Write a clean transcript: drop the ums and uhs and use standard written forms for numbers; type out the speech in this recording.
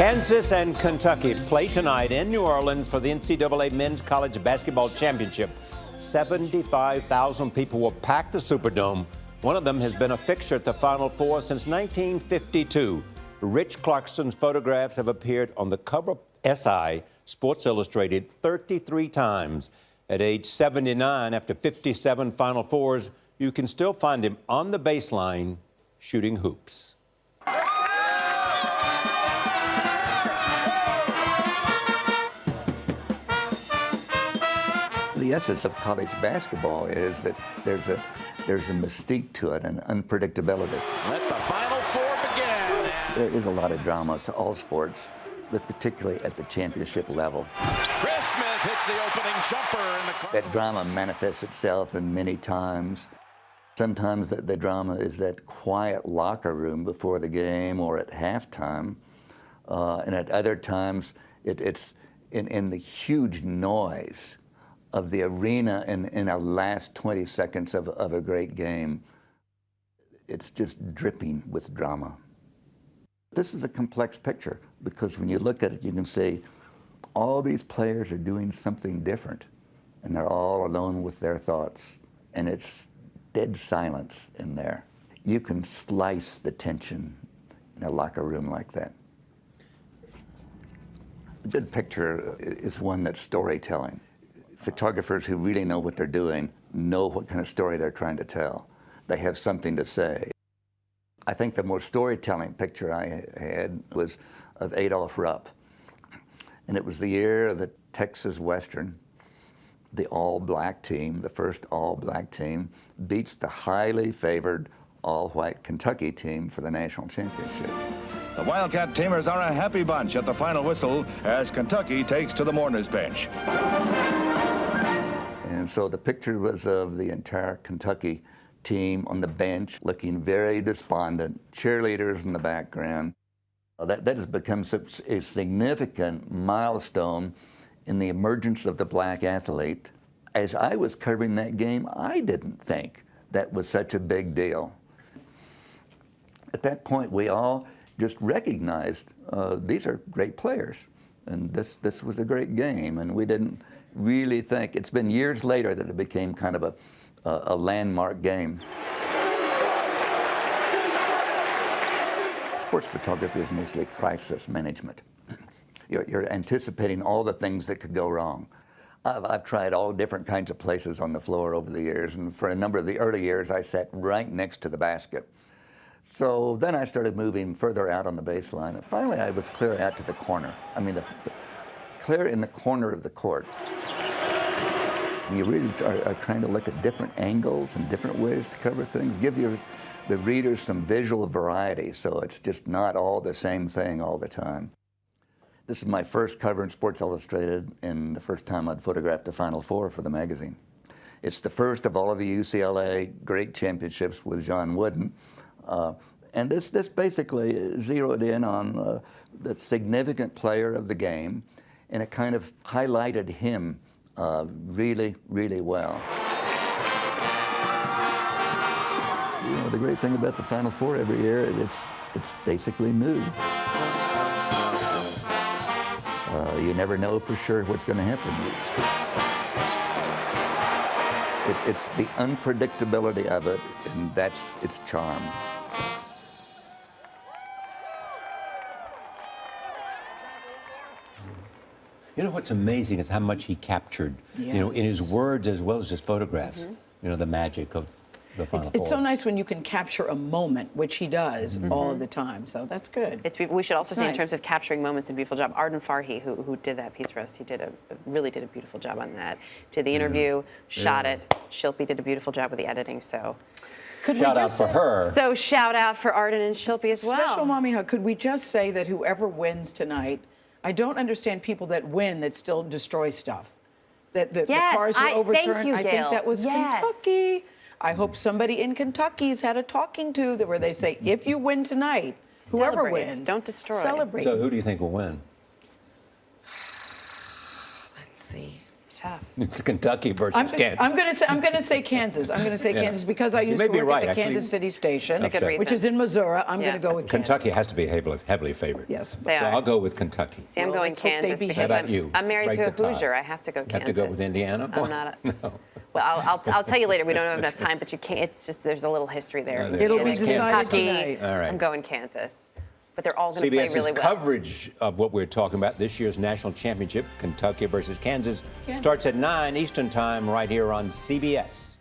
Kansas and Kentucky play tonight in New Orleans for the NCAA Men's College Basketball Championship. 75,000 people will pack the Superdome. One of them has been a fixture at the Final Four since 1952. Rich Clarkson's photographs have appeared on the cover of SI, Sports Illustrated, 33 times. At age 79, after 57 Final Fours, you can still find him on the baseline shooting hoops. The essence of college basketball is that there's a mystique to it and unpredictability. Let the Final Four begin. There is a lot of drama to all sports, but particularly at the championship level. Chris Smith hits the opening jumper in the That drama manifests itself in many times. Sometimes the drama is that quiet locker room before the game or at halftime, and at other times it's in the huge noise of the arena in our last 20 seconds of a great game. It's just dripping with drama. This is a complex picture because when you look at it, you can see all these players are doing something different, and they're all alone with their thoughts, and it's dead silence in there. You can slice the tension in a locker room like that. A good picture is one that's storytelling. Photographers who really know what they're doing know what kind of story they're trying to tell. They have something to say. I think the more storytelling picture I had was of Adolph Rupp. And it was the year that Texas Western, the all-black team, the first all-black team, beats the highly favored all-white Kentucky team for the national championship. The Wildcat teamers are a happy bunch at the final whistle as Kentucky takes to the mourners bench. And so the picture was of the entire Kentucky team on the bench looking very despondent, cheerleaders in the background. That has become such a significant milestone in the emergence of the black athlete. As I was covering that game, I didn't think that was such a big deal. At that point, we all just recognized these are great players, and this was a great game, and we didn't really think. It's been years later that it became kind of a landmark game. Sports photography is mostly crisis management. You're anticipating all the things that could go wrong. I've tried all different kinds of places on the floor over the years, and for a number of the early years, I sat right next to the basket. So then I started moving further out on the baseline, and finally I was clear out to the corner. I mean, clear in the corner of the court. And you really are trying to look at different angles and different ways to cover things, give the readers some visual variety, so it's just not all the same thing all the time. This is my first cover in Sports Illustrated and the first time I'd photographed the Final Four for the magazine. It's the first of all of the UCLA great championships with John Wooden. And this basically zeroed in on the significant player of the game, and it kind of highlighted him really, really well. You know, the great thing about the Final Four every year, it's basically mood. You never know for sure what's going to happen. It's the unpredictability of it, and that's its charm. You know what's amazing is how much he captured, Yes. you know, in his words as well as his photographs, you know, the magic of the Final Four. It's so nice when you can capture a moment, which he does all of the time, so that's good. We should also It's say nice. in terms of capturing moments, a beautiful job. Arden Farhi, who did that piece for us, he really did a beautiful job on that. Did the interview, shot it. Shilpi did a beautiful job with the editing, so. Could Shout we out just for say, her. So shout out for Arden and Shilpi as well. Special Mommy Hug, could we just say that whoever wins tonight, I don't understand people that win that still destroy stuff. That the Yes, cars were overturned. thank you, I think Gail. that was Yes. Kentucky. I hope somebody in Kentucky's had a talking to where they say, if you win tonight, whoever Celebrate, wins, don't destroy. Celebrate. So who do you think will win? Let's see. It's tough. Kentucky versus Kansas. I'm going to say Kansas. I'm going to say Kansas because I used may to be work right, at the actually. Kansas City station, That's a good reason. which is in Missouri. I'm going to go with Kentucky Kansas. has to be heavily favored. Yes. They So are. I'll go with Kentucky. See, I'm Well, going let's hope they Kansas behave. because How about you? I'm married Break to a the tie. Hoosier. I have to go Kansas. Have to go with Indiana? I'm not. No. Well, I'll tell you later. We don't have enough time, but you can't. It's just there's a little history there. Yeah, It'll be Kansas. decided Kentucky. tonight. All right. I'm going Kansas. But they're all going to play CBS's really well. coverage of what we're talking about, this year's national championship, Kentucky versus Kansas, starts at 9 Eastern Time right here on CBS.